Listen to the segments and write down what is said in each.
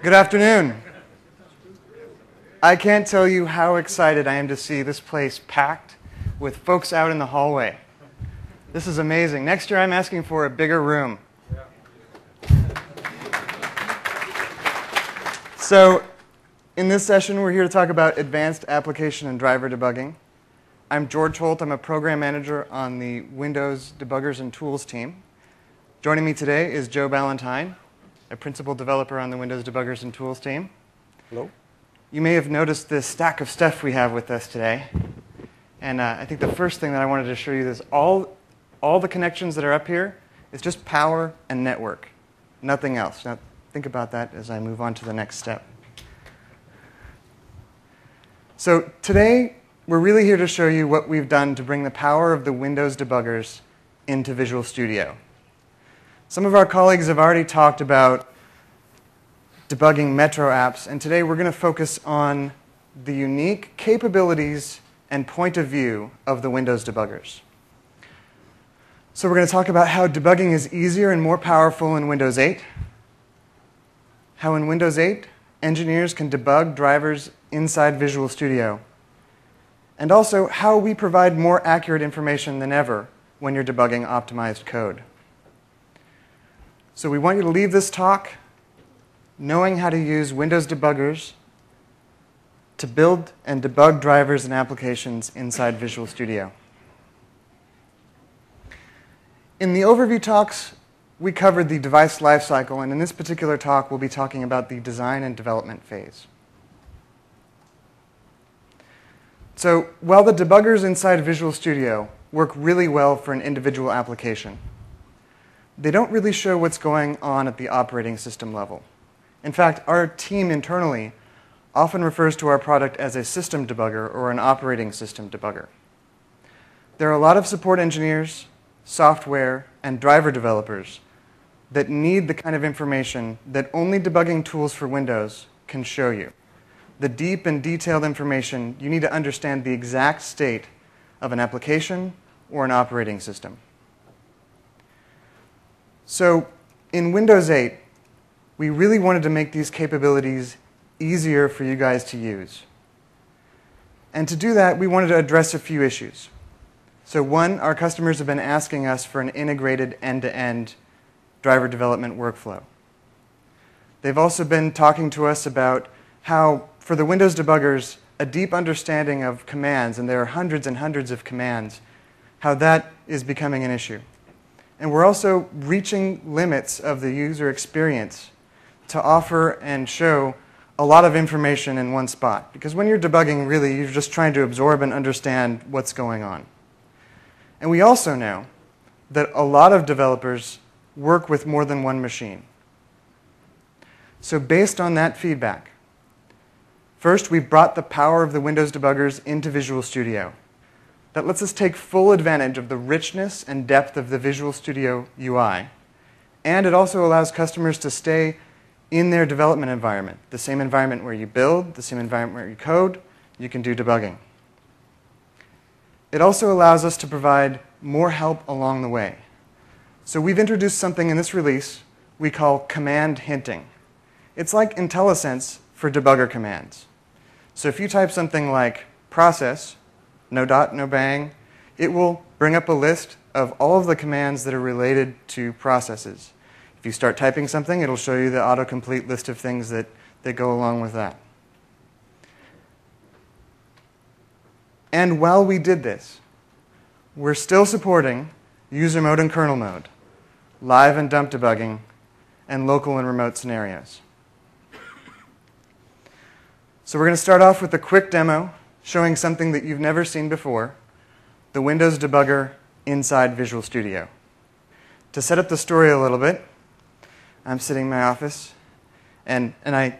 Good afternoon. I can't tell you how excited I am to see this place packed with folks out in the hallway. This is amazing. Next year I'm asking for a bigger room. So in this session we're here to talk about advanced application and driver debugging. I'm George Holt. I'm a program manager on the Windows Debuggers and Tools team. Joining me today is Joe Ballantyne, a principal developer on the Windows Debuggers and Tools team. Hello. You may have noticed this stack of stuff we have with us today. And I think the first thing that I wanted to show you is all the connections that are up here is just power and network, nothing else. Now think about that as I move on to the next step. So today we're really here to show you what we've done to bring the power of the Windows debuggers into Visual Studio. Some of our colleagues have already talked about debugging Metro apps, and today we're going to focus on the unique capabilities and point of view of the Windows debuggers. So we're going to talk about how debugging is easier and more powerful in Windows 8, how in Windows 8 engineers can debug drivers inside Visual Studio, and also how we provide more accurate information than ever when you're debugging optimized code. So we want you to leave this talk knowing how to use Windows debuggers to build and debug drivers and applications inside Visual Studio. In the overview talks, we covered the device lifecycle, and in this particular talk, we'll be talking about the design and development phase. So while the debuggers inside Visual Studio work really well for an individual application, they don't really show what's going on at the operating system level. In fact, our team internally often refers to our product as a system debugger or an operating system debugger. There are a lot of support engineers, software, and driver developers that need the kind of information that only debugging tools for Windows can show you. The deep and detailed information you need to understand the exact state of an application or an operating system. So in Windows 8, we really wanted to make these capabilities easier for you guys to use. And to do that, we wanted to address a few issues. So one, our customers have been asking us for an integrated end-to-end driver development workflow. They've also been talking to us about how, for the Windows debuggers, a deep understanding of commands, and there are hundreds and hundreds of commands, how that is becoming an issue. And we're also reaching limits of the user experience to offer and show a lot of information in one spot. Because when you're debugging, really, you're just trying to absorb and understand what's going on. And we also know that a lot of developers work with more than one machine. So based on that feedback, first, we've brought the power of the Windows debuggers into Visual Studio. That lets us take full advantage of the richness and depth of the Visual Studio UI. And it also allows customers to stay in their development environment, the same environment where you build, the same environment where you code, you can do debugging. It also allows us to provide more help along the way. So we've introduced something in this release we call command hinting. It's like IntelliSense for debugger commands. So if you type something like process, no dot, no bang, it will bring up a list of all of the commands that are related to processes. If you start typing something, it'll show you the autocomplete list of things that go along with that. And while we did this, we're still supporting user mode and kernel mode, live and dump debugging, and local and remote scenarios. So we're going to start off with a quick demo showing something that you've never seen before, the Windows debugger inside Visual Studio. To set up the story a little bit, I'm sitting in my office, and I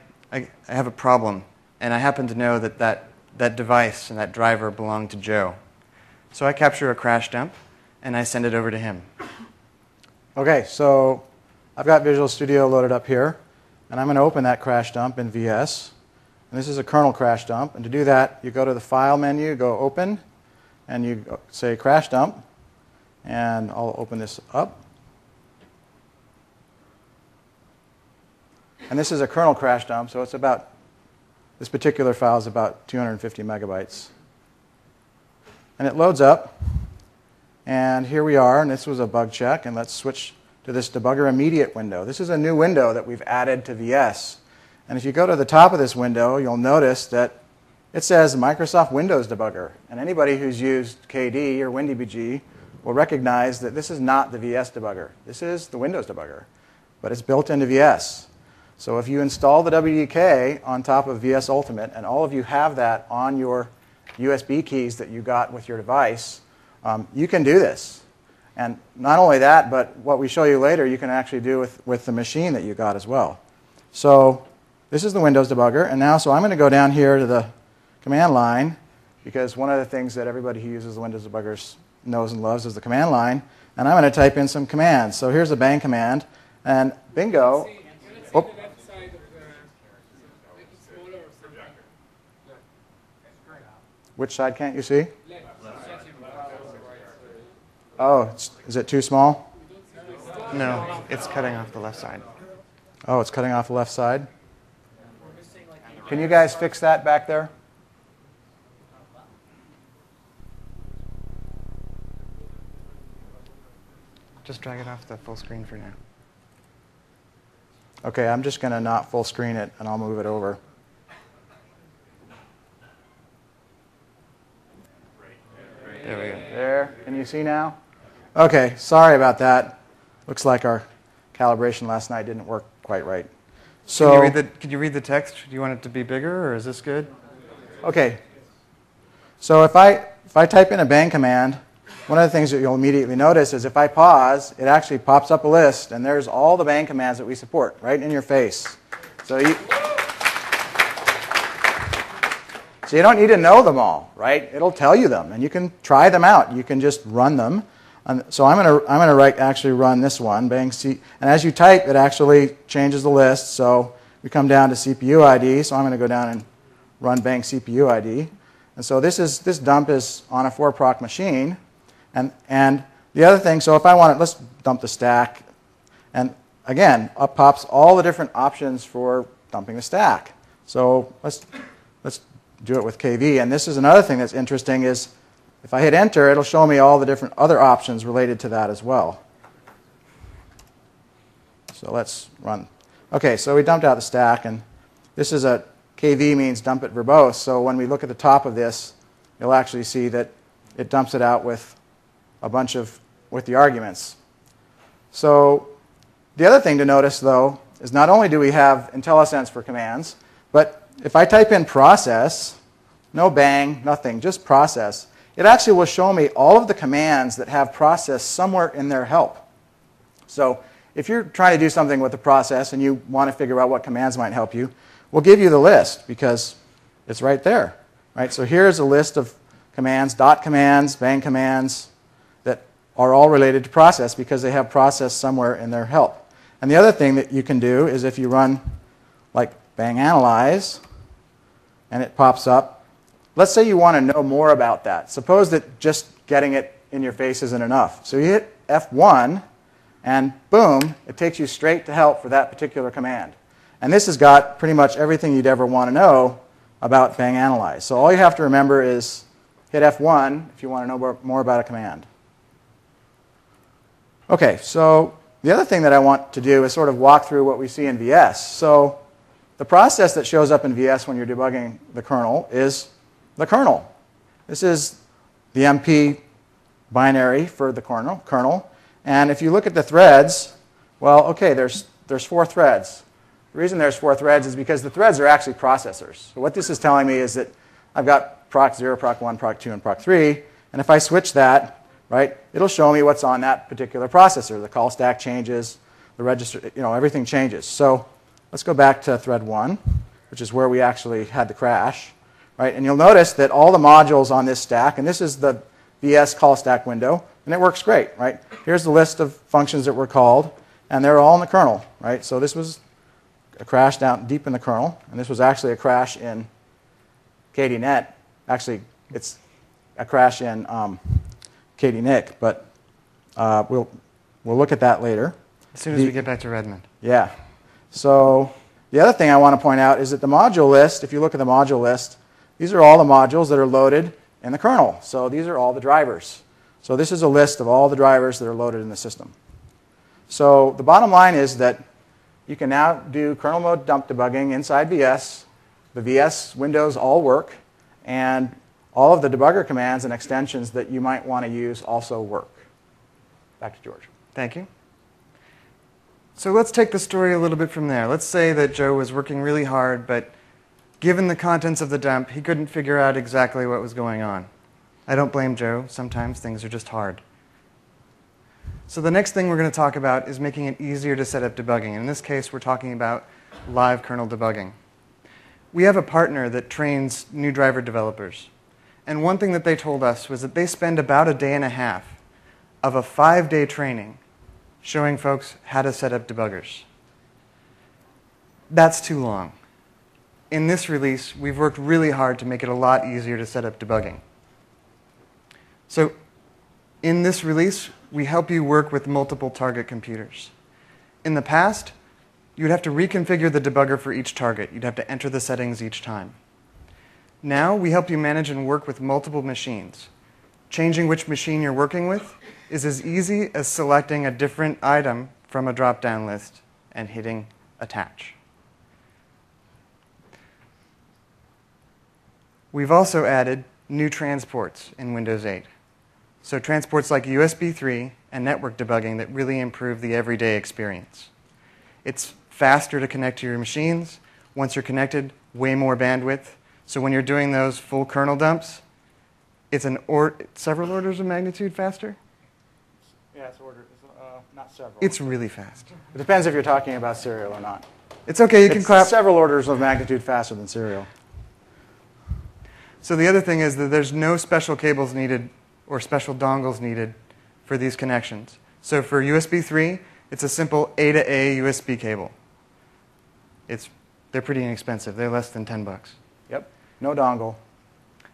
have a problem, and I happen to know that device and that driver belong to Joe. So I capture a crash dump, and I send it over to him. Okay, so I've got Visual Studio loaded up here, and I'm going to open that crash dump in VS. And this is a kernel crash dump. And to do that, you go to the File menu, go Open, and you say Crash Dump. And I'll open this up. And this is a kernel crash dump, so it's about, this particular file is about 250 megabytes. And it loads up. And here we are, and this was a bug check. And let's switch to this debugger immediate window. This is a new window that we've added to VS. And if you go to the top of this window, you'll notice that it says Microsoft Windows Debugger. And anybody who's used KD or WinDBG will recognize that this is not the VS debugger. This is the Windows debugger, but it's built into VS. So if you install the WDK on top of VS Ultimate, and all of you have that on your USB keys that you got with your device, you can do this. And not only that, but what we show you later, you can actually do with the machine that you got as well. So this is the Windows debugger. And now, so I'm going to go down here to the command line, because one of the things that everybody who uses the Windows debuggers knows and loves is the command line. And I'm going to type in some commands. So here's a bang command. And bingo. Oh. Which side can't you see? Oh, is it too small? No, it's cutting off the left side. Oh, it's cutting off the left side? Can you guys fix that back there? Just drag it off the full screen for now. Okay, I'm just going to not full screen it, and I'll move it over. There we go. There. Can you see now? Okay, sorry about that. Looks like our calibration last night didn't work quite right. So, can you read the text? Do you want it to be bigger, or is this good? Okay. So if I type in a bang command, one of the things that you'll immediately notice is if I pause, it actually pops up a list, and there's all the bang commands that we support right in your face. So you don't need to know them all, right? It'll tell you them, and you can try them out. You can just run them. And so I'm going to actually run this one, bang C, and as you type, it actually changes the list. So we come down to CPU ID. So I'm going to go down and run bang CPU ID. And so this dump is on a 4-proc machine. And the other thing, so if I want it, let's dump the stack. And again, up pops all the different options for dumping the stack. So let's do it with KV. And this is another thing that's interesting is if I hit enter, it'll show me all the different other options related to that as well. So let's run. Okay, so we dumped out the stack, and this is a KV means dump it verbose. So when we look at the top of this, you'll actually see that it dumps it out with a bunch with the arguments. So the other thing to notice, though, is not only do we have IntelliSense for commands, but if I type in process, no bang, nothing, just process, it actually will show me all of the commands that have process somewhere in their help. So if you're trying to do something with the process and you want to figure out what commands might help you, we'll give you the list because it's right there. Right? So here's a list of commands, dot commands, bang commands, that are all related to process because they have process somewhere in their help. And the other thing that you can do is if you run like bang analyze and it pops up, let's say you want to know more about that. Suppose that just getting it in your face isn't enough. So you hit F1 and boom, it takes you straight to help for that particular command. And this has got pretty much everything you'd ever want to know about bang analyze. So all you have to remember is hit F1 if you want to know more about a command. Okay, so the other thing that I want to do is sort of walk through what we see in VS. So the process that shows up in VS when you're debugging the kernel is the kernel. This is the MP binary for the kernel. And if you look at the threads, well, okay, there's 4 threads. The reason there's 4 threads is because the threads are actually processors. So what this is telling me is that I've got proc 0, proc 1, proc 2, and proc 3. And if I switch that, right, it'll show me what's on that particular processor. The call stack changes, the register, everything changes. So let's go back to thread 1, which is where we actually had the crash. Right? And you'll notice that all the modules on this stack, and this is the VS call stack window, and it works great. Right? Here's the list of functions that were called, and they're all in the kernel. Right? So this was a crash down deep in the kernel, and this was actually a crash in KDNet. Actually, it's a crash in KDNIC, but we'll look at that later. As soon as we get back to Redmond. Yeah. So The other thing I want to point out is that the module list, if you look at the module list, these are all the modules that are loaded in the kernel. So these are all the drivers. So this is a list of all the drivers that are loaded in the system. So the bottom line is that you can now do kernel mode dump debugging inside VS. The VS windows all work, and all of the debugger commands and extensions that you might want to use also work. Back to George. Thank you. So let's take the story a little bit from there. Let's say that Joe was working really hard, but given the contents of the dump, he couldn't figure out exactly what was going on. I don't blame Joe. Sometimes things are just hard. So the next thing we're going to talk about is making it easier to set up debugging. In this case, we're talking about live kernel debugging. We have a partner that trains new driver developers. And one thing that they told us was that they spend about a day and a half of a 5-day training showing folks how to set up debuggers. That's too long. In this release, we've worked really hard to make it a lot easier to set up debugging. So in this release, we help you work with multiple target computers. In the past, you'd have to reconfigure the debugger for each target. You'd have to enter the settings each time. Now, we help you manage and work with multiple machines. Changing which machine you're working with is as easy as selecting a different item from a drop-down list and hitting attach. We've also added new transports in Windows 8. So transports like USB 3 and network debugging that really improve the everyday experience. It's faster to connect to your machines. Once you're connected, way more bandwidth. So when you're doing those full kernel dumps, it's several orders of magnitude faster? Yeah, it's not several. It's really fast. It depends if you're talking about serial or not. It's okay, you can clap. It's several orders of magnitude faster than serial. So the other thing is that there's no special cables needed or special dongles needed for these connections. So for USB 3, it's a simple A to A USB cable. They're pretty inexpensive. They're less than $10. Yep, no dongle.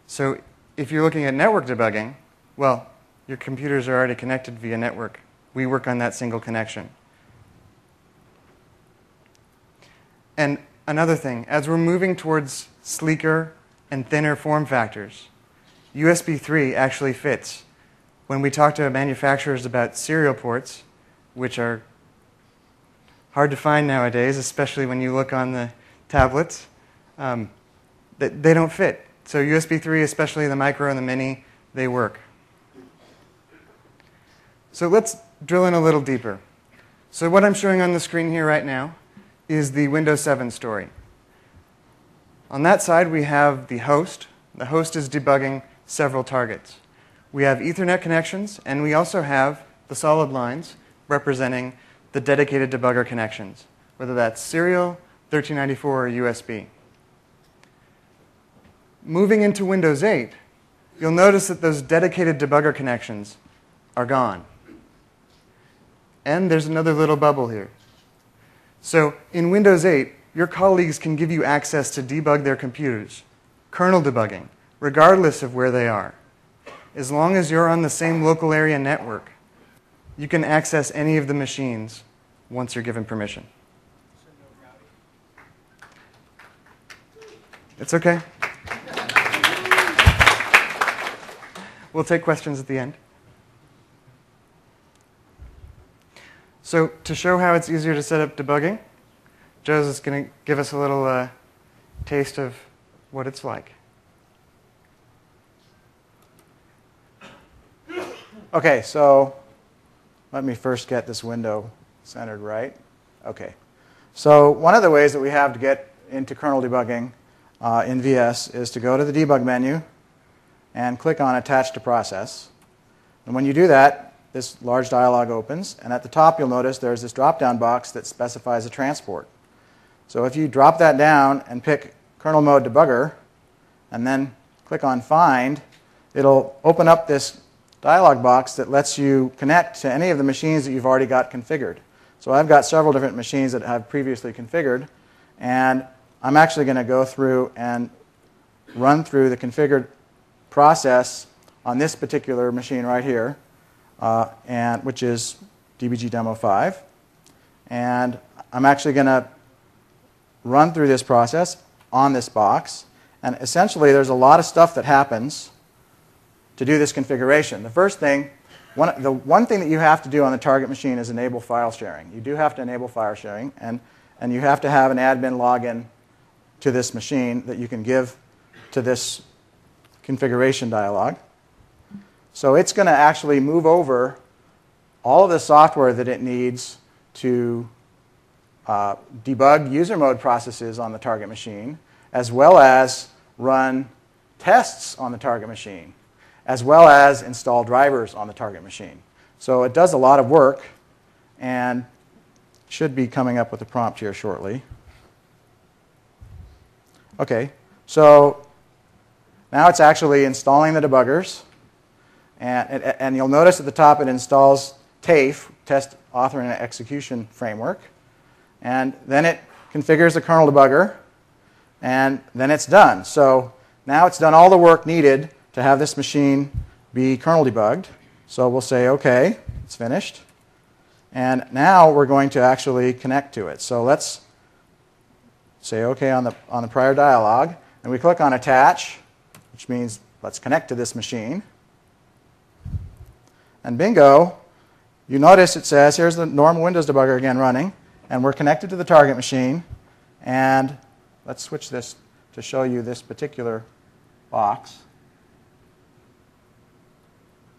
So if you're looking at network debugging, well, your computers are already connected via network. We work on that single connection. And another thing, as we're moving towards sleeker and thinner form factors, USB 3 actually fits. When we talk to manufacturers about serial ports, which are hard to find nowadays, especially when you look on the tablets, they don't fit. So USB 3, especially the micro and the mini, they work. So let's drill in a little deeper. So what I'm showing on the screen here right now is the Windows 7 story. On that side, we have the host. The host is debugging several targets. We have Ethernet connections, and we also have the solid lines representing the dedicated debugger connections, whether that's serial, 1394, or USB. Moving into Windows 8, you'll notice that those dedicated debugger connections are gone. And there's another little bubble here. So in Windows 8, your colleagues can give you access to debug their computers, kernel debugging, regardless of where they are. As long as you're on the same local area network, you can access any of the machines once you're given permission. It's okay. We'll take questions at the end. So to show how it's easier to set up debugging, Joe's is going to give us a little taste of what it's like. Okay, so let me first get this window centered right. Okay. So one of the ways that we have to get into kernel debugging in VS is to go to the debug menu and click on Attach to Process. And when you do that, this large dialog opens, and at the top you'll notice there's this drop-down box that specifies a transport. So if you drop that down and pick kernel mode debugger, and then click on Find, it'll open up this dialog box that lets you connect to any of the machines that you've already got configured. So I've got several different machines that I've previously configured, and I'm actually going to go through and run through the configured process on this particular machine right here, which is DBG Demo 5. And I'm actually going to run through this process on this box. And essentially, there's a lot of stuff that happens to do this configuration. The first thing, the one thing that you have to do on the target machine is enable file sharing. You do have to enable file sharing, and you have to have an admin login to this machine that you can give to this configuration dialog. So it's going to actually move over all of the software that it needs to debug user mode processes on the target machine, as well as run tests on the target machine, as well as install drivers on the target machine. So it does a lot of work, and should be coming up with a prompt here shortly. Okay, so now it's actually installing the debuggers. And you'll notice at the top it installs TAFE, Test Authoring and Execution Framework. And then it configures the kernel debugger. And then it's done. So now it's done all the work needed to have this machine be kernel debugged. So we'll say, OK, it's finished. And now we're going to actually connect to it. So let's say OK on the prior dialog. And we click on Attach, which means let's connect to this machine. And bingo, you notice it says, here's the normal Windows debugger again running. And we're connected to the target machine. And let's switch this to show you this particular box.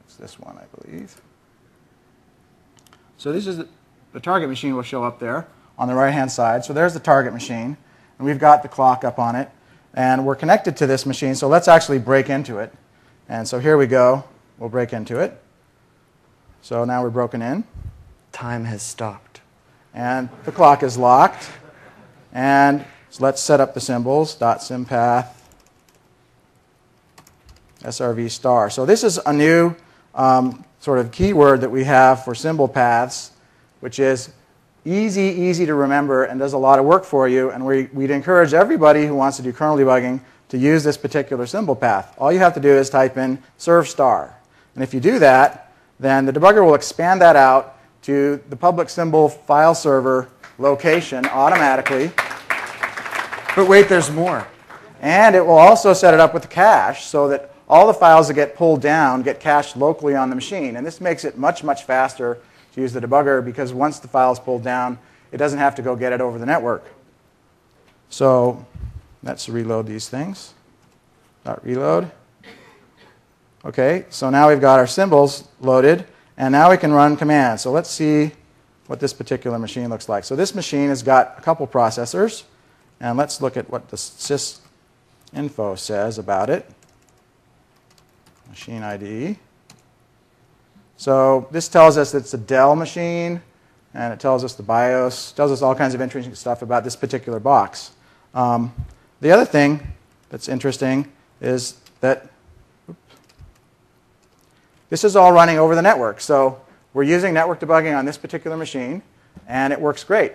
It's this one, I believe. So this is the target machine will show up there on the right-hand side. So there's the target machine. And we've got the clock up on it. And we're connected to this machine. So let's actually break into it. And so here we go. We'll break into it. So now we're broken in. Time has stopped. And the clock is locked. And so let's set up the symbols, .sympath, SRV star. So this is a new sort of keyword that we have for symbol paths, which is easy to remember and does a lot of work for you. And we'd encourage everybody who wants to do kernel debugging to use this particular symbol path. All you have to do is type in serve star. And if you do that, then the debugger will expand that out to the public symbol file server location automatically. But wait, there's more. And it will also set it up with the cache so that all the files that get pulled down get cached locally on the machine. And this makes it much faster to use the debugger because once the file is pulled down, it doesn't have to go get it over the network. So let's reload these things. .reload. OK, so now we've got our symbols loaded. And now we can run commands. So let's see what this particular machine looks like. So this machine has got a couple processors. And let's look at what the sysinfo says about it. Machine ID. So this tells us it's a Dell machine. And it tells us the BIOS. Tells us all kinds of interesting stuff about this particular box. The other thing that's interesting is that this is all running over the network. So we're using network debugging on this particular machine, and it works great.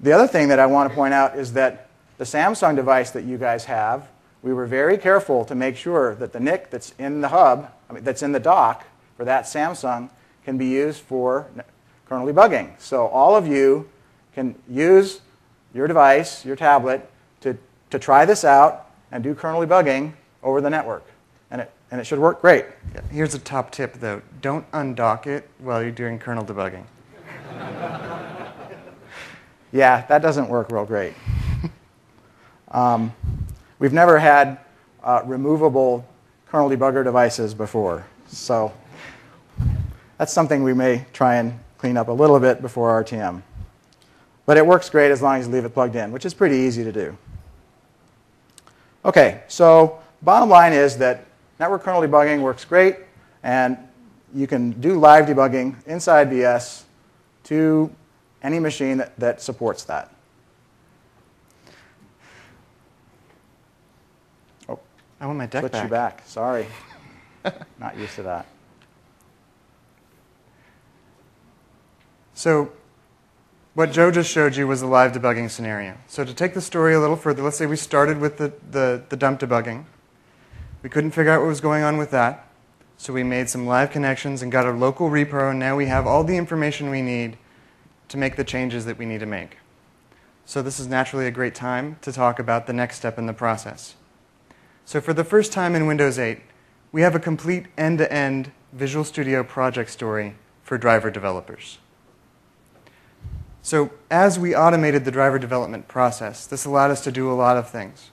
The other thing that I want to point out is that the Samsung device that you guys have, we were very careful to make sure that the NIC that's in the hub, that's in the dock for that Samsung, can be used for kernel debugging. So all of you can use your device, your tablet, to try this out and do kernel debugging over the network. And it should work great. Yeah. Here's a top tip, though. Don't undock it while you're doing kernel debugging. Yeah, that doesn't work real great. We've never had removable kernel debugger devices before. So that's something we may try and clean up a little bit before RTM. But it works great as long as you leave it plugged in, which is pretty easy to do. OK, so bottom line is that network kernel debugging works great, and you can do live debugging inside VS to any machine that supports that. Oh, I want my deck switch you back. Sorry. Not used to that. So what Joe just showed you was a live debugging scenario. So to take the story a little further, let's say we started with the dump debugging. We couldn't figure out what was going on with that. So we made some live connections and got a local repro, and now we have all the information we need to make the changes that we need to make. so this is naturally a great time to talk about the next step in the process. So for the first time in Windows 8, we have a complete end-to-end Visual Studio project story for driver developers. So as we automated the driver development process, this allowed us to do a lot of things.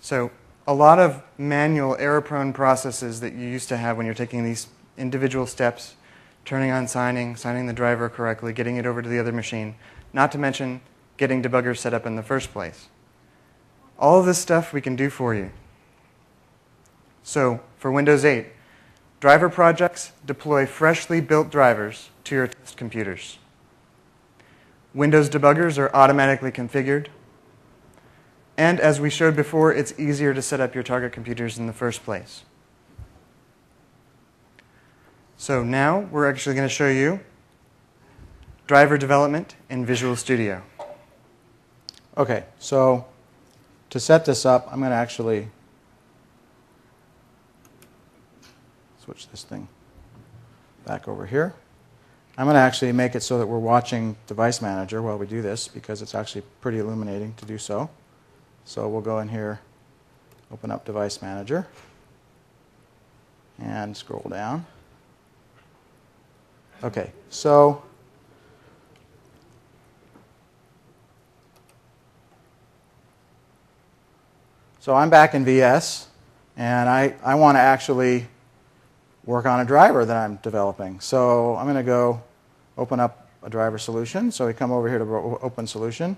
So a lot of manual error-prone processes that you used to have when you're taking these individual steps, turning on signing the driver correctly, getting it over to the other machine, not to mention getting debuggers set up in the first place. All of this stuff we can do for you. So for Windows 8, driver projects deploy freshly built drivers to your test computers. Windows debuggers are automatically configured. And as we showed before, it's easier to set up your target computers in the first place. So now we're actually going to show you driver development in Visual Studio. Okay, so to set this up, I'm going to actually switch this thing back over here. I'm going to actually make it so that we're watching Device Manager while we do this, because it's actually pretty illuminating to do so. So we'll go in here, open up Device Manager, and scroll down. Okay, so I'm back in VS, and I want to actually work on a driver that I'm developing. So I'm going to go open up a driver solution. So we come over here to Open Solution,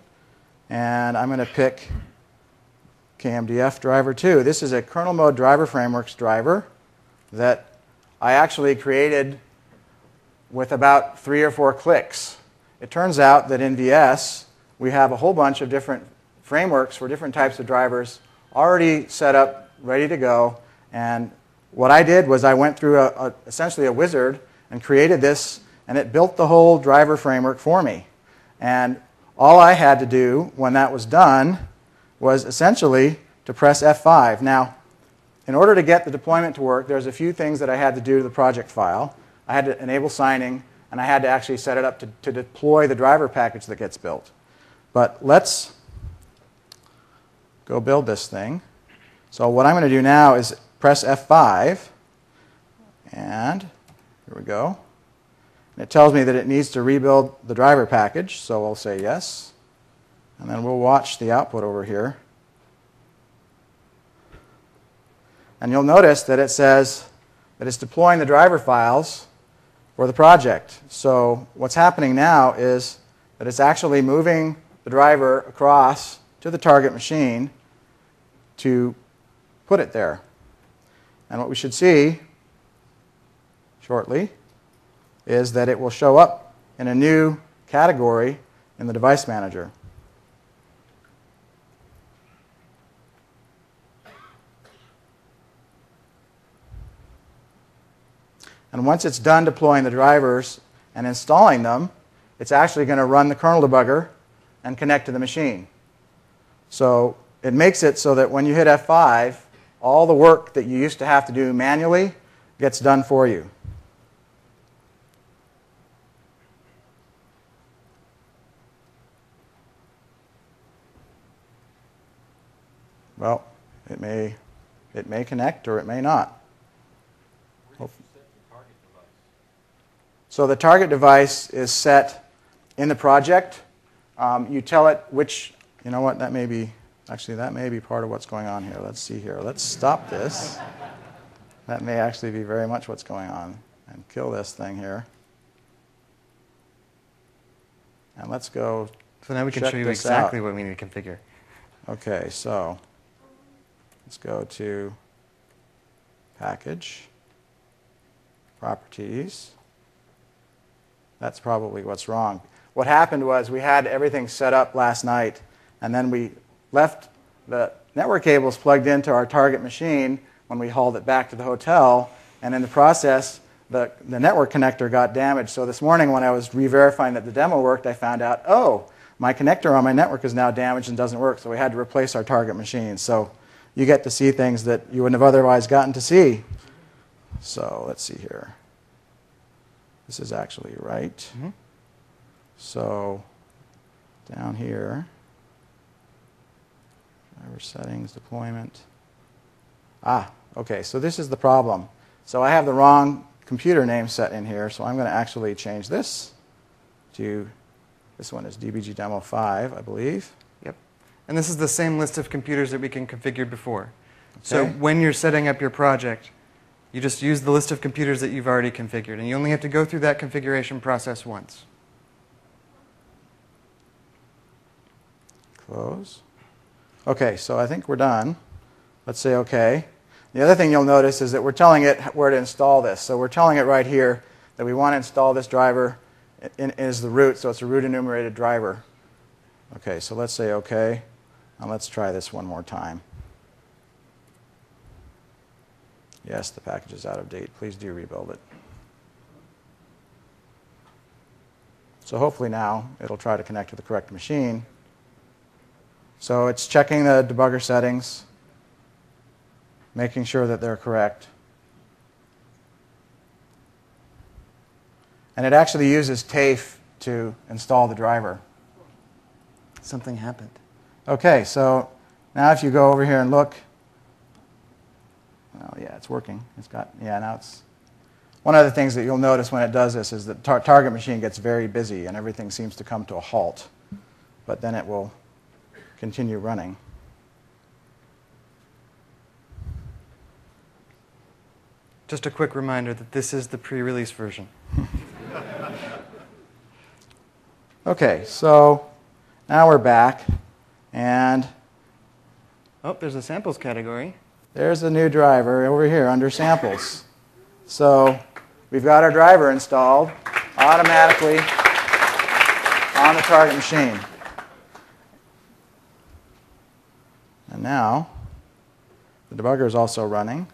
and I'm going to pick KMDF driver 2. This is a kernel mode driver frameworks driver that I actually created with about 3 or 4 clicks. It turns out that in VS, we have a whole bunch of different frameworks for different types of drivers already set up, ready to go. And what I did was I went through essentially a wizard and created this, and it built the whole driver framework for me. And all I had to do when that was done was essentially to press F5. Now, in order to get the deployment to work, there's a few things that I had to do to the project file. I had to enable signing, and I had to actually set it up to deploy the driver package that gets built. But let's go build this thing. So what I'm going to do now is press F5, and here we go. And it tells me that it needs to rebuild the driver package, so I'll say yes. And then we'll watch the output over here. And you'll notice that it says that it's deploying the driver files for the project. So what's happening now is that it's actually moving the driver across to the target machine to put it there. And what we should see shortly is that it will show up in a new category in the Device Manager. And once it's done deploying the drivers and installing them, it's actually going to run the kernel debugger and connect to the machine. So it makes it so that when you hit F5, all the work that you used to have to do manually gets done for you. Well, it may connect or it may not. So the target device is set in the project. You tell it which, you know what, that may be part of what's going on here. Let's see here. Let's stop this. That may actually be very much what's going on. And kill this thing here. And let's go. So now we can show you exactly what we need to configure. Okay, so let's go to Package, Properties. That's probably what's wrong. What happened was we had everything set up last night, and then we left the network cables plugged into our target machine when we hauled it back to the hotel, and in the process, the network connector got damaged. So this morning when I was re-verifying that the demo worked, I found out, oh, my connector on my network is now damaged and doesn't work, so we had to replace our target machine. So you get to see things that you wouldn't have otherwise gotten to see. So let's see here. This is actually right. Mm-hmm. So down here, Driver settings, deployment. Okay, so this is the problem. So I have the wrong computer name set in here, so I'm going to actually change this to, this one is DBG Demo 5, I believe. Yep. And this is the same list of computers that we can configure before. Okay. So when you're setting up your project, you just use the list of computers that you've already configured, and you only have to go through that configuration process once. Close. Okay, so I think we're done. Let's say OK. The other thing you'll notice is that we're telling it where to install this. So we're telling it right here that we want to install this driver as the root, so it's a root enumerated driver. Okay, so let's say OK, and let's try this one more time. Yes, the package is out of date. Please do rebuild it. So hopefully now it'll try to connect to the correct machine. So it's checking the debugger settings, making sure that they're correct. And it actually uses TAFE to install the driver. Something happened. Okay, so now if you go over here and look, well, yeah, it's working. It's got, yeah, now it's. One of the things that you'll notice when it does this is that the target machine gets very busy and everything seems to come to a halt. But then it will continue running. Just a quick reminder that this is the pre-release version. Okay, so now we're back, and oh, there's a samples category. There's a new driver over here under samples. So we've got our driver installed automatically on the target machine. And now the debugger is also running.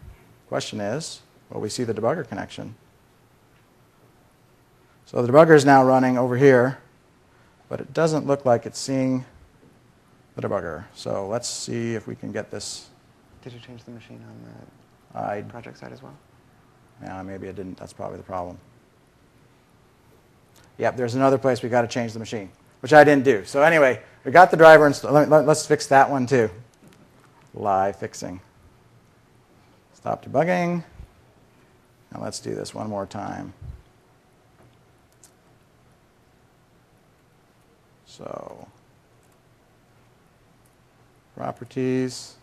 Question is, will we see the debugger connection? So the debugger is now running over here, but it doesn't look like it's seeing the debugger. So let's see if we can get this. Did you change the machine on the project side as well? Yeah, maybe it didn't. That's probably the problem. Yep, there's another place we got to change the machine, which I didn't do. So anyway, we got the driver installed. Let's fix that one too. Live fixing. Stop debugging. And let's do this one more time. So, properties.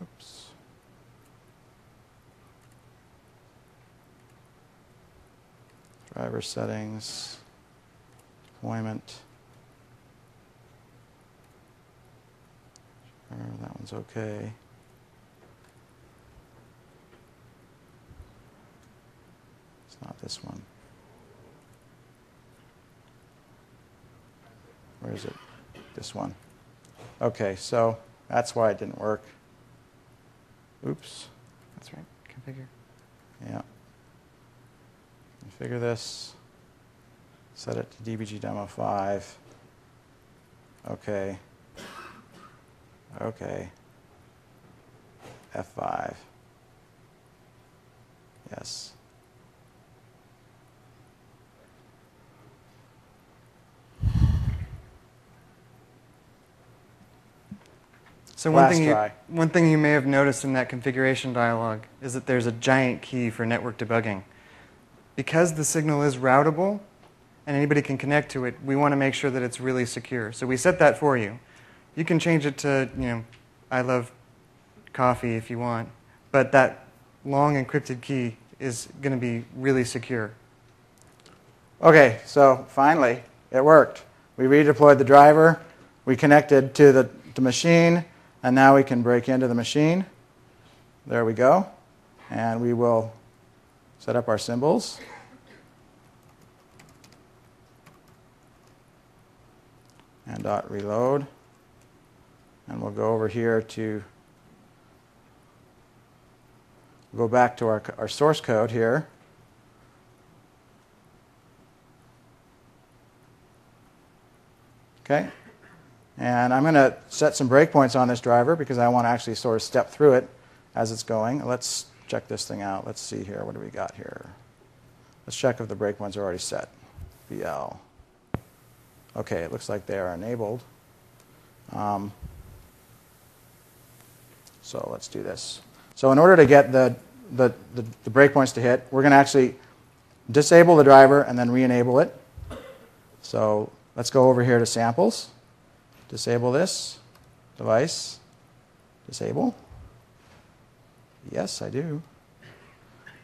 Oops. Driver settings. Deployment. Sure, that one's okay. It's not this one. Where is it? This one. Okay, so that's why it didn't work. Oops. That's right. Configure. Yeah. Configure this. Set it to DBG Demo 5. Okay. Okay. F5. Yes. So one thing you may have noticed in that configuration dialog is that there's a giant key for network debugging. Because the signal is routable and anybody can connect to it, we want to make sure that it's really secure. So we set that for you. You can change it to, I love coffee if you want, but that long encrypted key is going to be really secure. Okay, so finally, it worked. We redeployed the driver, we connected to the machine, and now we can break into the machine. There we go. And we will set up our symbols. And dot reload. And we'll go over here to go back to our source code here. Okay. And I'm going to set some breakpoints on this driver because I want to actually sort of step through it as it's going. Let's check this thing out. Let's see here. What do we got here? Let's check if the breakpoints are already set. BL. Okay, it looks like they are enabled. So let's do this. So in order to get the breakpoints to hit, we're going to actually disable the driver and then re-enable it. So let's go over here to samples. Disable this. Device. Disable. Yes, I do.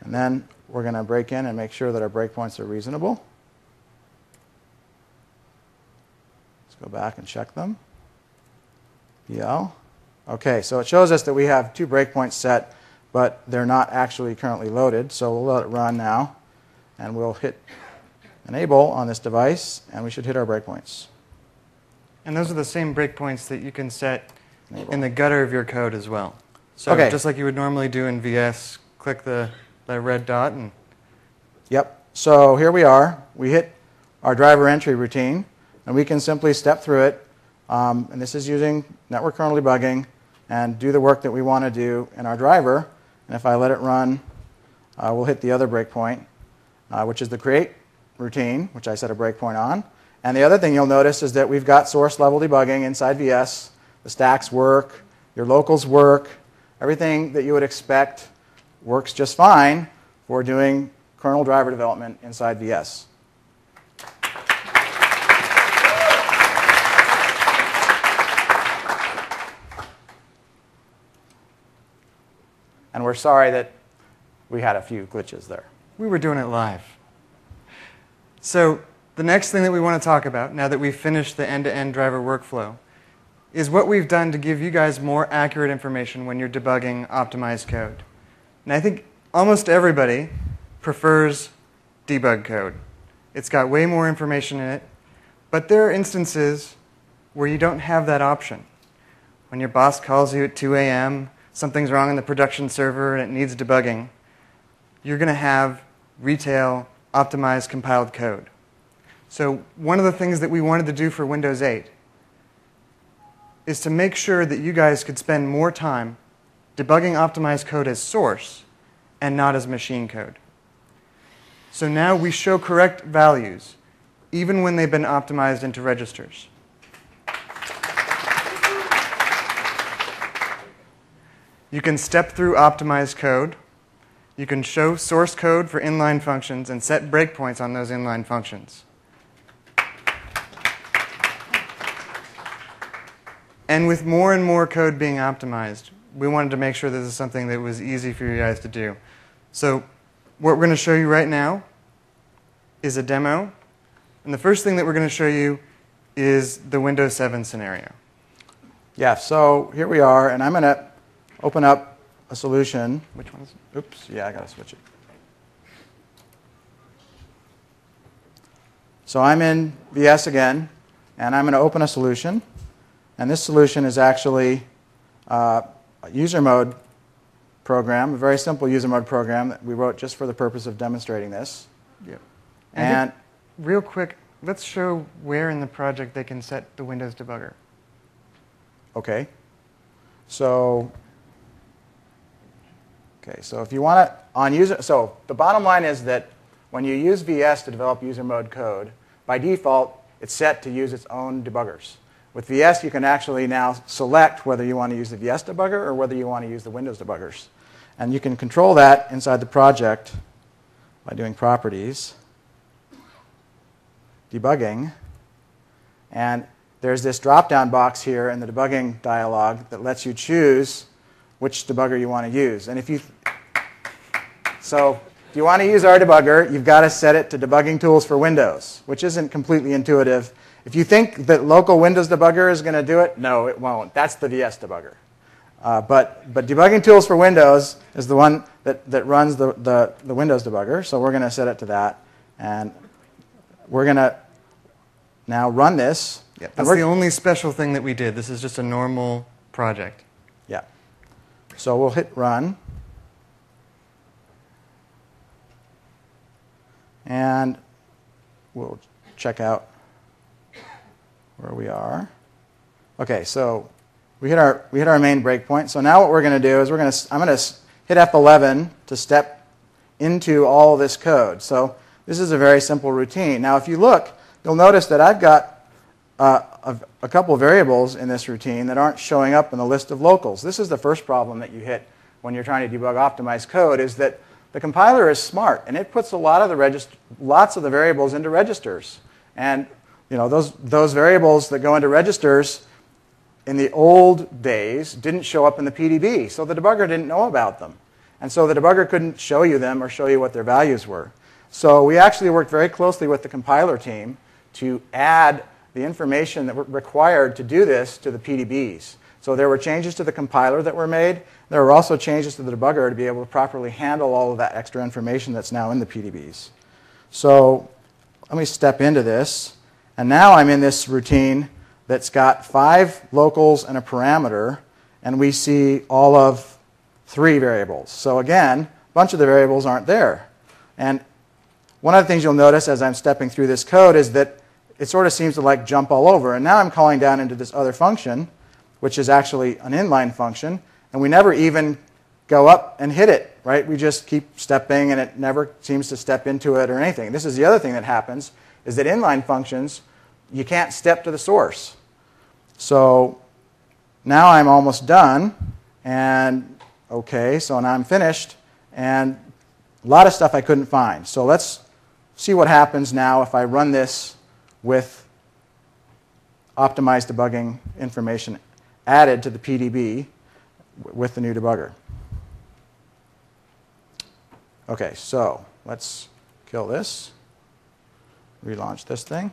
And then we're going to break in and make sure that our breakpoints are reasonable. Let's go back and check them. PL. Okay, so it shows us that we have 2 breakpoints set, but they're not actually currently loaded. So we'll let it run now, and we'll hit enable on this device, and we should hit our breakpoints. And those are the same breakpoints that you can set Enable. in the gutter of your code as well. So Okay. just like you would normally do in VS, click the red dot and... Yep. So here we are. We hit our driver entry routine, and we can simply step through it. And this is using network kernel debugging, and do the work that we want to do in our driver. And if I let it run, we'll hit the other breakpoint, which is the create routine, which I set a breakpoint on. And the other thing you'll notice is that we've got source level debugging inside VS. The stacks work, your locals work, everything that you would expect works just fine for doing kernel driver development inside VS. And we're sorry that we had a few glitches there. We were doing it live. So the next thing that we want to talk about, now that we've finished the end-to-end driver workflow, is what we've done to give you guys more accurate information when you're debugging optimized code. And I think almost everybody prefers debug code. It's got way more information in it, but there are instances where you don't have that option. When your boss calls you at 2 a.m., something's wrong in the production server and it needs debugging, you're going to have retail optimized compiled code. So one of the things that we wanted to do for Windows 8 is to make sure that you guys could spend more time debugging optimized code as source and not as machine code. So now we show correct values even when they've been optimized into registers. You can step through optimized code. You can show source code for inline functions and set breakpoints on those inline functions. And with more and more code being optimized, we wanted to make sure this is something that was easy for you guys to do. So what we're going to show you right now is a demo. And the first thing that we're going to show you is the Windows 7 scenario. Yeah, so here we are, and I'm going to open up a solution. Which one is it? Oops, yeah, I got to switch it. So I'm in VS again, and I'm going to open a solution. And this solution is actually a user mode program, a very simple user mode program that we wrote just for the purpose of demonstrating this. Yep. And real quick, let's show where in the project they can set the Windows debugger. okay. So if you want to on user, so the bottom line is that when you use VS to develop user mode code, by default it's set to use its own debuggers. With VS, you can actually now select whether you want to use the VS debugger or whether you want to use the Windows debuggers. And you can control that inside the project by doing properties, debugging, and there's this drop-down box here in the debugging dialog that lets you choose which debugger you want to use. And if you want to use our debugger, you've got to set it to debugging tools for Windows, which isn't completely intuitive. If you think that local Windows debugger is going to do it, no, it won't. That's the VS debugger. But debugging tools for Windows is the one that runs the Windows debugger. So we're going to set it to that. And we're going to now run this. Yeah, that's the only special thing that we did. This is just a normal project. Yeah. So we'll hit run. And we'll check out where we are. Okay, so we hit our main breakpoint. So now what we're going to do is I'm going to hit F11 to step into all of this code. So this is a very simple routine. Now if you look, you'll notice that I've got a couple of variables in this routine that aren't showing up in the list of locals. This is the first problem that you hit when you're trying to debug optimized code, is that the compiler is smart, and it puts lots of the variables into registers. And those variables that go into registers in the old days didn't show up in the PDB, so the debugger didn't know about them. And so the debugger couldn't show you them or show you what their values were. So we actually worked very closely with the compiler team to add the information that were required to do this to the PDBs. So there were changes to the compiler that were made. There were also changes to the debugger to be able to properly handle all of that extra information that's now in the PDBs. So let me step into this. And now I'm in this routine that's got 5 locals and a parameter, and we see all of 3 variables. So again, a bunch of the variables aren't there. And one of the things you'll notice as I'm stepping through this code is that it sort of seems to like jump all over. And now I'm calling down into this other function, which is actually an inline function, and we never even go up and hit it, right? We just keep stepping, and it never seems to step into it or anything. This is the other thing that happens, is that inline functions, you can't step to the source. So now I'm almost done, and okay, so now I'm finished, and a lot of stuff I couldn't find. So let's see what happens now if I run this with optimized debugging information added to the PDB with the new debugger. Okay, so let's kill this, relaunch this thing,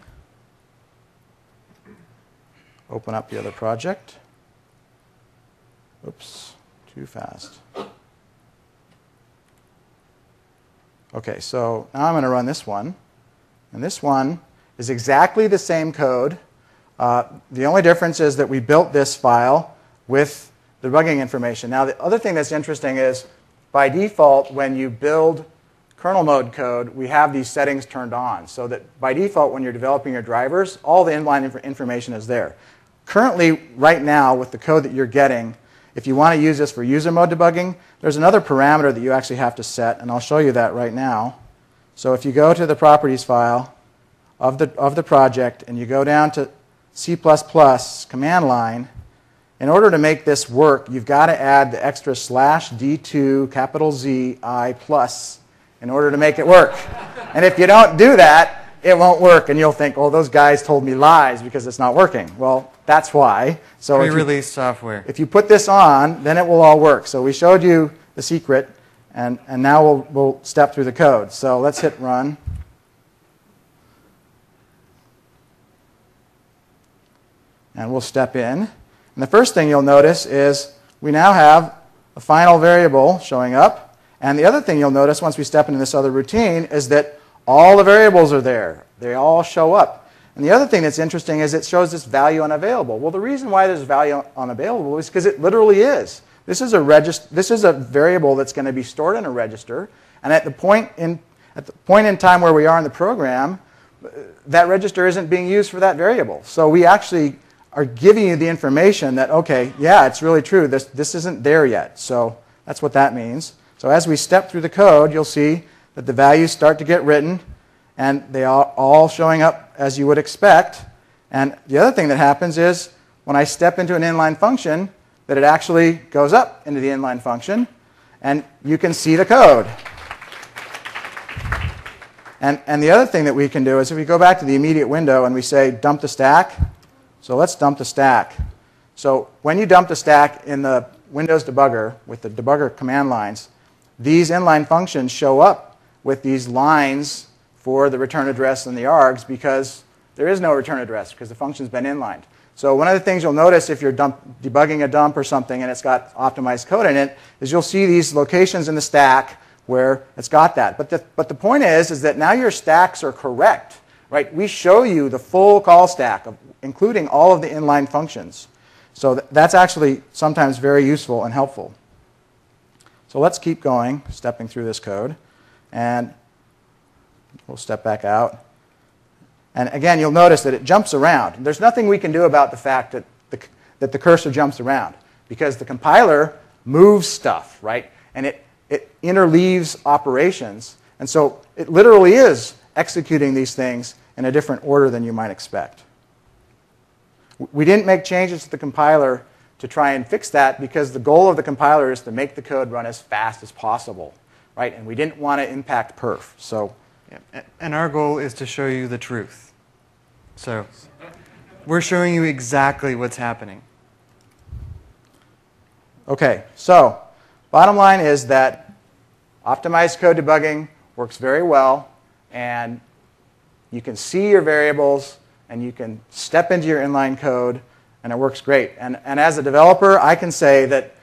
open up the other project. Oops, too fast. Okay, so now I'm going to run this one, and this one is exactly the same code. The only difference is that we built this file with the debugging information. Now, the other thing that's interesting is, by default, when you build kernel mode code, we have these settings turned on, so that by default, when you're developing your drivers, all the inline information is there. Currently, right now, with the code that you're getting, if you want to use this for user mode debugging, there's another parameter that you actually have to set, and I'll show you that right now. So if you go to the properties file of the project, and you go down to C++ command line, in order to make this work, you've got to add the extra /D2 capital Z I plus in order to make it work. And if you don't do that, it won't work, and you'll think, oh, those guys told me lies because it's not working. Well, that's why. So pre-release software. If you put this on, then it will all work. So we showed you the secret, and now we'll step through the code. So let's hit run. And we'll step in. And the first thing you'll notice is we now have a final variable showing up. And the other thing you'll notice once we step into this other routine is that all the variables are there. They all show up. And the other thing that's interesting is it shows this value unavailable. Well, the reason why there's value unavailable is because it literally is. This is a variable that's going to be stored in a register. And at the point in time where we are in the program, that register isn't being used for that variable. So we actually are giving you the information that, okay, yeah, it's really true. This isn't there yet. So that's what that means. So as we step through the code, you'll see that the values start to get written, and they are all showing up as you would expect. And the other thing that happens is when I step into an inline function, that it actually goes up into the inline function, and you can see the code. And the other thing that we can do is if we go back to the immediate window and we say dump the stack, so let's dump the stack. So when you dump the stack in the Windows debugger with the debugger command lines, these inline functions show up with these lines for the return address and the args because there is no return address because the function's been inlined. So one of the things you'll notice if you're debugging a dump or something and it's got optimized code in it is you'll see these locations in the stack where it's got that. But the point is that now your stacks are correct. Right? We show you the full call stack, including all of the inline functions. So that's actually sometimes very useful and helpful. So let's keep going, stepping through this code. And we'll step back out. And again, you'll notice that it jumps around. There's nothing we can do about the fact that the cursor jumps around because the compiler moves stuff, right? And it interleaves operations. And so it literally is executing these things in a different order than you might expect. We didn't make changes to the compiler to try and fix that because the goal of the compiler is to make the code run as fast as possible, right? And we didn't want to impact perf. So, yeah. And our goal is to show you the truth. So we're showing you exactly what's happening. OK, so bottom line is that optimized code debugging works very well. And you can see your variables, and you can step into your inline code, and it works great. And as a developer, I can say that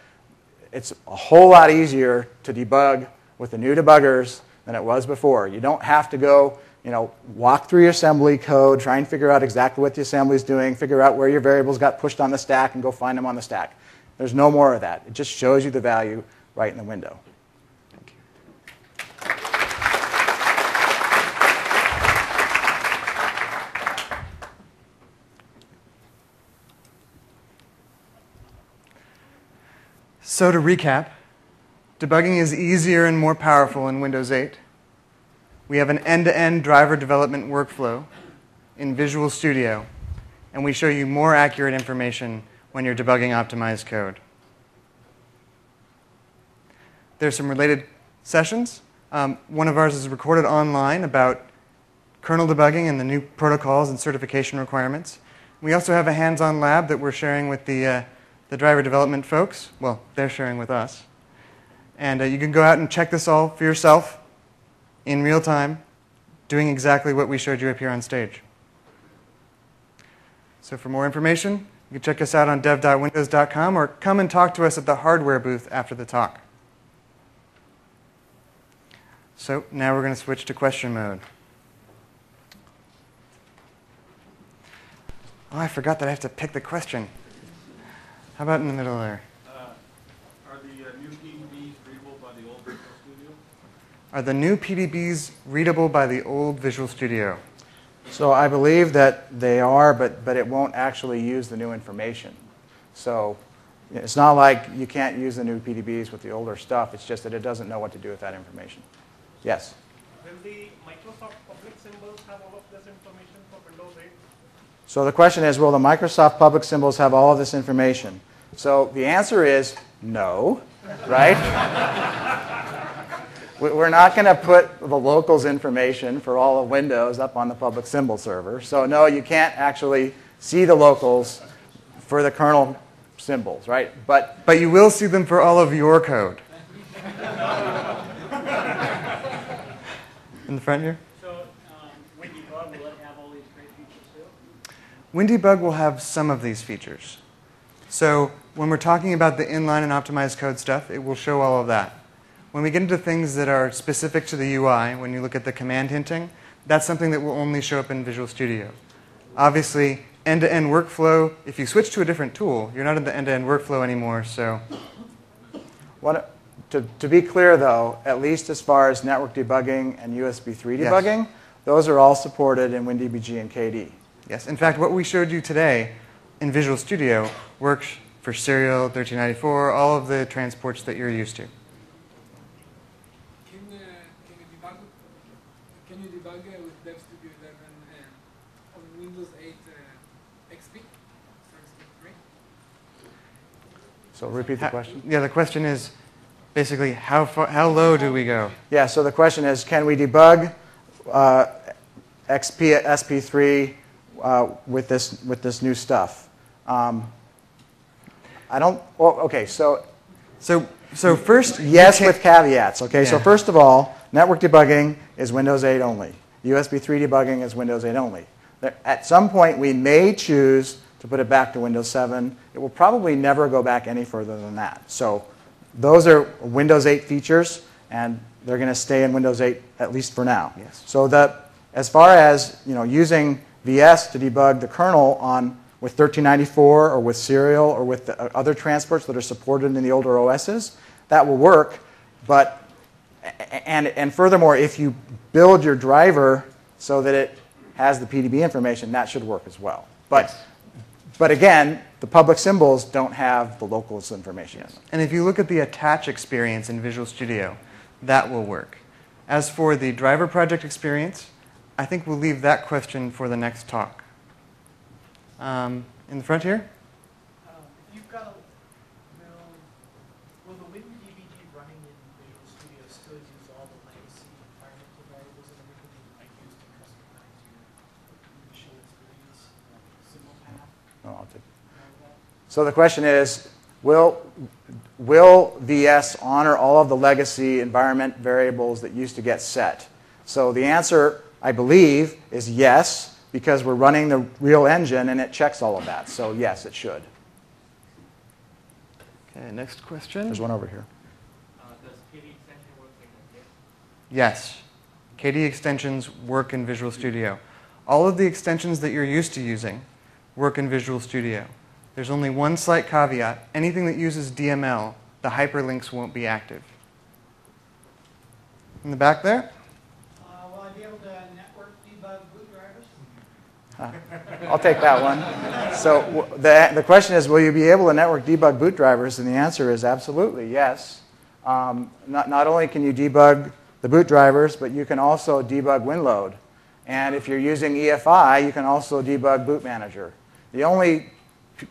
it's a whole lot easier to debug with the new debuggers than it was before. You don't have to go walk through your assembly code, try and figure out exactly what the assembly is doing, figure out where your variables got pushed on the stack, and go find them on the stack. There's no more of that. It just shows you the value right in the window. Thank you. So to recap, debugging is easier and more powerful in Windows 8. We have an end-to-end driver development workflow in Visual Studio, and we show you more accurate information when you're debugging optimized code. There's some related sessions. One of ours is recorded online about kernel debugging and the new protocols and certification requirements. We also have a hands-on lab that we're sharing with the driver development folks. Well, they're sharing with us. And you can go out and check this all for yourself in real time, doing exactly what we showed you up here on stage. So for more information, you can check us out on dev.windows.com or come and talk to us at the hardware booth after the talk. So now we're going to switch to question mode. Oh, I forgot that I have to pick the question. How about in the middle there? Are the new PDBs readable by the old Visual Studio? Are the new PDBs readable by the old Visual Studio? So I believe that they are, but it won't actually use the new information. So it's not like you can't use the new PDBs with the older stuff. It's just that it doesn't know what to do with that information. Yes? Will the Microsoft public symbols have all of this information for Windows 8? So the question is, will the Microsoft public symbols have all of this information? So the answer is no, right? We're not going to put the locals information for all of Windows up on the public symbol server. So no, you can't actually see the locals for the kernel symbols, right? But you will see them for all of your code. In the front here? So WinDebug, will it have all these great features too? WinDebug will have some of these features. So when we're talking about the inline and optimized code stuff, it will show all of that. When we get into things that are specific to the UI, when you look at the command hinting, that's something that will only show up in Visual Studio. Obviously, end-to-end workflow, if you switch to a different tool, you're not in the end-to-end workflow anymore. So, to be clear, though, at least as far as network debugging and USB 3 Yes. debugging, those are all supported in WinDBG and KD. yes, in fact, what we showed you today in Visual Studio works for Serial, 1394, all of the transports that you're used to. Can you debug with Dev Studio 11 on Windows 8 XP? So repeat the question. Yeah, the question is basically how low do we go? Yeah, so the question is, can we debug XP SP3 with this new stuff? I don't. Well, okay, so first, yes, with caveats. Okay, so Yeah. first of all, network debugging is Windows 8 only. USB 3 debugging is Windows 8 only. At some point, we may choose to put it back to Windows 7. It will probably never go back any further than that. So those are Windows 8 features, and they're going to stay in Windows 8 at least for now. Yes. So that as far as using VS to debug the kernel with 1394 or with Serial or with the other transports that are supported in the older OSs, that will work. But and furthermore, if you build your driver so that it has the PDB information, that should work as well. But again, the public symbols don't have the locals information. Yes. And if you look at the attach experience in Visual Studio, that will work. As for the driver project experience, I think we'll leave that question for the next talk. In the front here? If you've got will the WinDBG running in Visual Studio still use all the legacy environmental variables and everything that you used to customize your initial experience, like symbol path? Oh, I'll take it. and all that? So the question is, will VS honor all of the legacy environment variables that used to get set? So the answer, I believe, is yes, because we're running the real engine and it checks all of that. So yes, it should. Okay, next question. There's one over here. Does KD extension work in this? Yes. KD extensions work in Visual Studio. All of the extensions that you're used to using work in Visual Studio. There's only one slight caveat. Anything that uses DML, the hyperlinks won't be active. In the back there? Will I be able to network debug boot drivers? I'll take that one. So the question is, will you be able to network debug boot drivers? And the answer is absolutely yes. Not only can you debug the boot drivers, but you can also debug WinLoad. And if you're using EFI, you can also debug Boot Manager. The only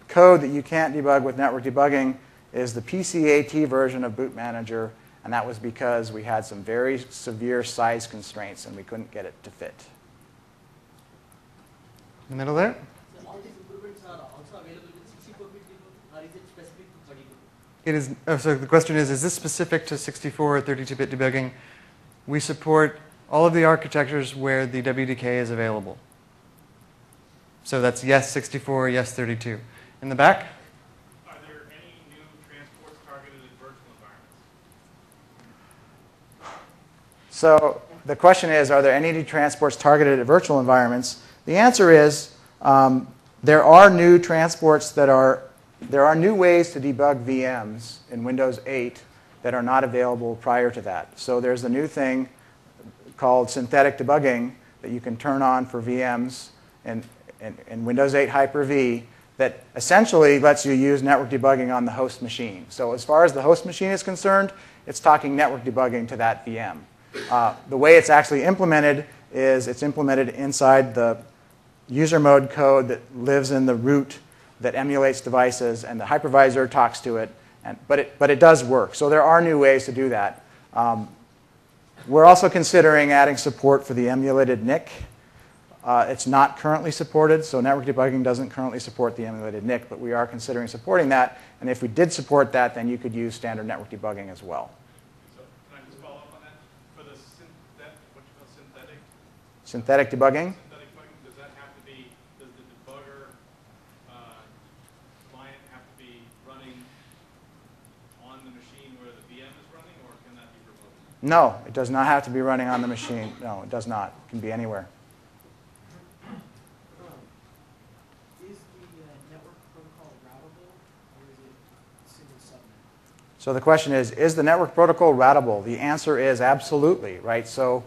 code that you can't debug with network debugging is the PCAT version of Boot Manager, and that was because we had some very severe size constraints and we couldn't get it to fit. In the middle there? So all these improvements are also available with 64-bit debug, or is it specific to 32-bit? It is. Oh, so the question is this specific to 64 or 32-bit debugging? We support all of the architectures where the WDK is available. So that's yes 64, yes 32. In the back? Are there any new transports targeted at virtual environments? So the question is, are there any new transports targeted at virtual environments? The answer is there are new transports there are new ways to debug VMs in Windows 8 that are not available prior to that. So there's a new thing called synthetic debugging that you can turn on for VMs in Windows 8 Hyper-V that essentially lets you use network debugging on the host machine. So as far as the host machine is concerned, it's talking network debugging to that VM. The way it's actually implemented is it's implemented inside the user mode code that lives in the root that emulates devices, and the hypervisor talks to it. But it does work. So there are new ways to do that. We're also considering adding support for the emulated NIC. It's not currently supported, so network debugging doesn't currently support the emulated NIC, but we are considering supporting that. And if we did support that, then you could use standard network debugging as well. So can I just follow up on that? For the synthetic Synthetic debugging? synthetic debugging, does that have to be, does the debugger client have to be running on the machine where the VM is running, or can that be remote? No, it does not have to be running on the machine. No, it does not. It can be anywhere. Is the network protocol routable, or is it single subnet? So the question is the network protocol routable? The answer is absolutely, right? So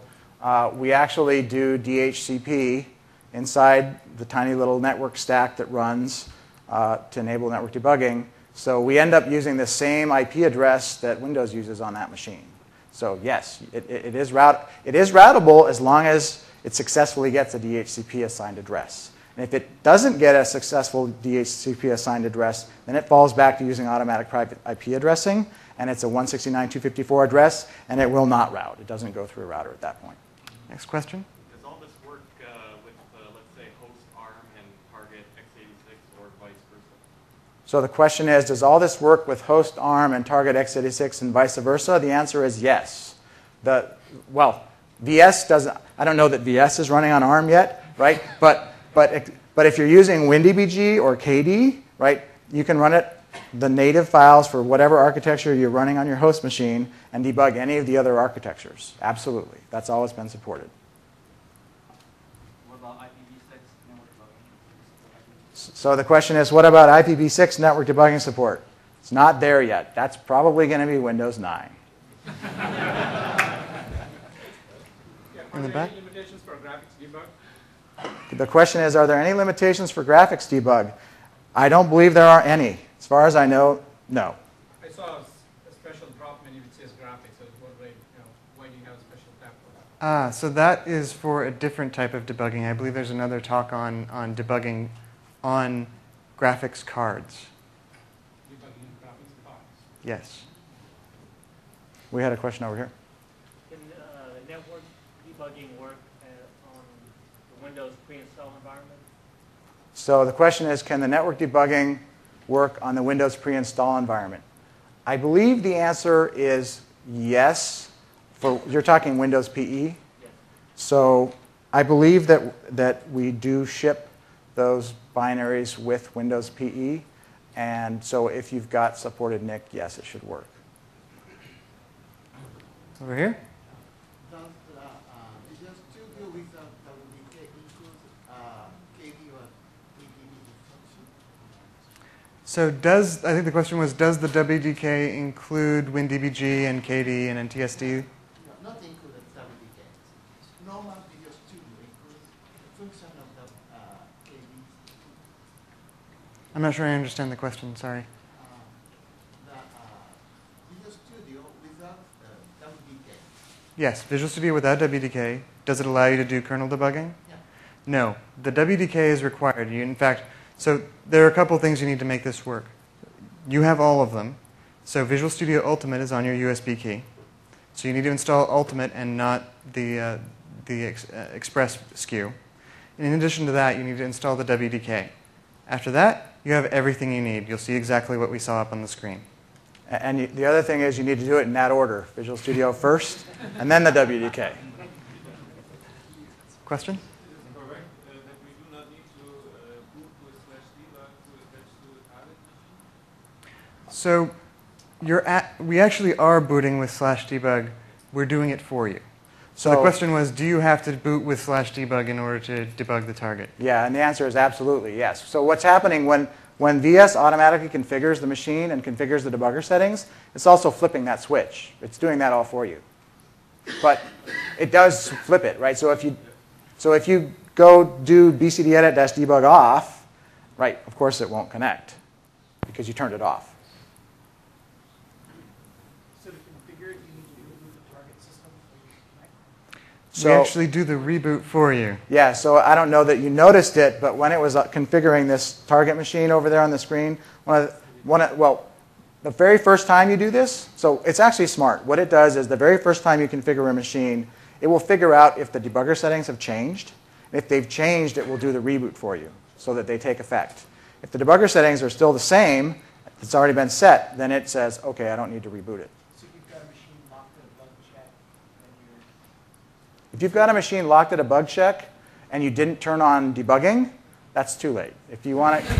we actually do DHCP inside the tiny little network stack that runs to enable network debugging. So we end up using the same IP address that Windows uses on that machine. So yes, it is routable as long as it successfully gets a DHCP assigned address. And if it doesn't get a successful DHCP assigned address, then it falls back to using automatic private IP addressing, and it's a 169.254 address, and it will not route. It doesn't go through a router at that point. Next question. Does all this work with, let's say, host ARM and target x86 or vice versa? So the question is, does all this work with host ARM and target x86 and vice versa? The answer is yes. Well, VS doesn't. I don't know that VS is running on ARM yet, right? But if you're using WinDBG or KD, right, you can run it, the native files for whatever architecture you're running on your host machine, and debug any of the other architectures. Absolutely. That's always been supported. What about IPv6 network debugging? So the question is, what about IPv6 network debugging support? It's not there yet. That's probably going to be Windows 9. Are In the there back? any limitations for graphics debug? The question is, are there any limitations for graphics debug? I don't believe there are any. As far as I know, no. I saw a special drop menu which says graphics. I was wondering, why do you have a special tab for that? So that is for a different type of debugging. I believe there's another talk on debugging on graphics cards. Debugging graphics cards. Yes. We had a question over here. Can network debugging work on the Windows pre-install environment? So the question is, can the network debugging work on the Windows pre-install environment? I believe the answer is yes. You're talking Windows PE? Yes. So I believe that we do ship those binaries with Windows PE. And so if you've got supported NIC, yes, it should work. Over here? Does Visual Studio without WDK include KD or DDB function? So I think the question was, does the WDK include WinDBG and KD and NTSD? No, not included WDK. Normal Visual Studio includes the function of the KD. I'm not sure I understand the question, sorry. The Visual Studio without WDK. Yes, Visual Studio without WDK, does it allow you to do kernel debugging? Yeah. No, the WDK is required. In fact, so there are a couple things you need to make this work. You have all of them. So Visual Studio Ultimate is on your USB key. So you need to install Ultimate and not the Express SKU. And in addition to that, you need to install the WDK. After that, you have everything you need. You'll see exactly what we saw up on the screen. And the other thing is you need to do it in that order. Visual Studio first, and then the WDK. Question? Is it correct that we do not need to boot with /debug to attach to a target machine? So we actually are booting with /debug. We're doing it for you. So the question was, do you have to boot with /debug in order to debug the target? Yeah, and the answer is absolutely yes. So what's happening when VS automatically configures the machine and configures the debugger settings, it's also flipping that switch. It's doing that all for you. But it does flip it, right? So if you go do bcdedit-debug off, right, of course it won't connect because you turned it off. So to configure it, you need to reboot the target system before you connect? We actually do the reboot for you. Yeah, so I don't know that you noticed it, but when it was configuring this target machine over there on the screen, the very first time you do this, so it's actually smart. What it does is the very first time you configure a machine, it will figure out if the debugger settings have changed. If they've changed, it will do the reboot for you so that they take effect. If the debugger settings are still the same, it's already been set, then it says, OK, I don't need to reboot it. So you've got a machine locked at a bug check, and you're... If you've got a machine locked at a bug check and you didn't turn on debugging, that's too late. If you want to...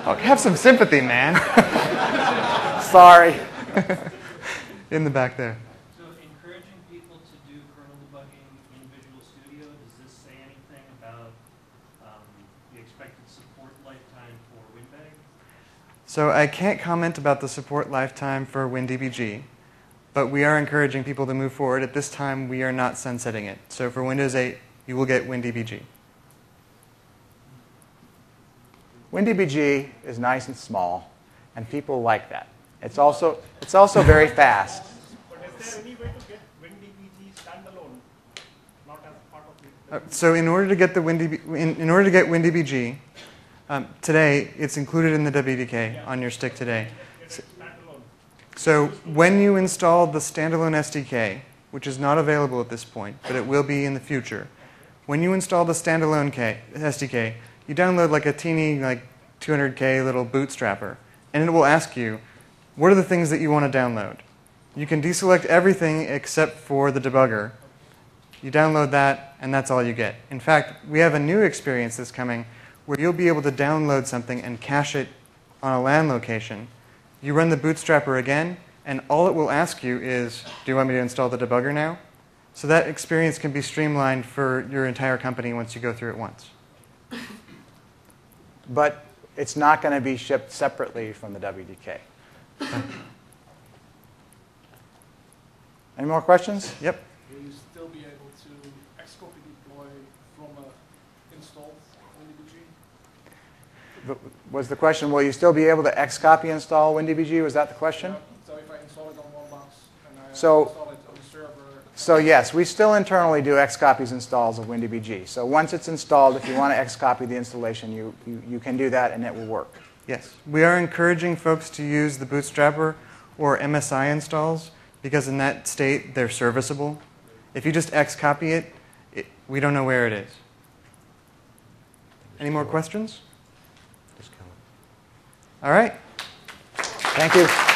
Oh, have some sympathy, man. Sorry. In the back there. So encouraging people to do kernel debugging in Visual Studio, does this say anything about the expected support lifetime for WinBag? So I can't comment about the support lifetime for WinDBG, but we are encouraging people to move forward. At this time, we are not sunsetting it. So for Windows 8, you will get WinDBG. WinDBG is nice and small, and people like that. It's also very fast. But is there any way to get WinDBG standalone, not as part of the... So in order to get WinDBG, today it's included in the WDK on your stick today. So when you install the standalone SDK, which is not available at this point, but it will be in the future, when you install the standalone SDK, you download like a teeny, like 200K little bootstrapper, and it will ask you, what are the things that you want to download? You can deselect everything except for the debugger. You download that, and that's all you get. In fact, we have a new experience that's coming where you'll be able to download something and cache it on a LAN location. You run the bootstrapper again, and all it will ask you is, do you want me to install the debugger now? So that experience can be streamlined for your entire company once you go through it once. But it's not going to be shipped separately from the WDK. Any more questions? Yep. Will you still be able to Xcopy deploy from an installed WinDBG? Was the question, will you still be able to Xcopy install WinDBG? Was that the question? So if I install it on one box and I So- install it on the server, So yes, we still internally do Xcopies installs of WinDBG. So once it's installed, if you want to Xcopy the installation, you can do that and it will work. Yes. We are encouraging folks to use the Bootstrapper or MSI installs because in that state, they're serviceable. If you just Xcopy it, we don't know where it is. Any more questions? All right. Thank you.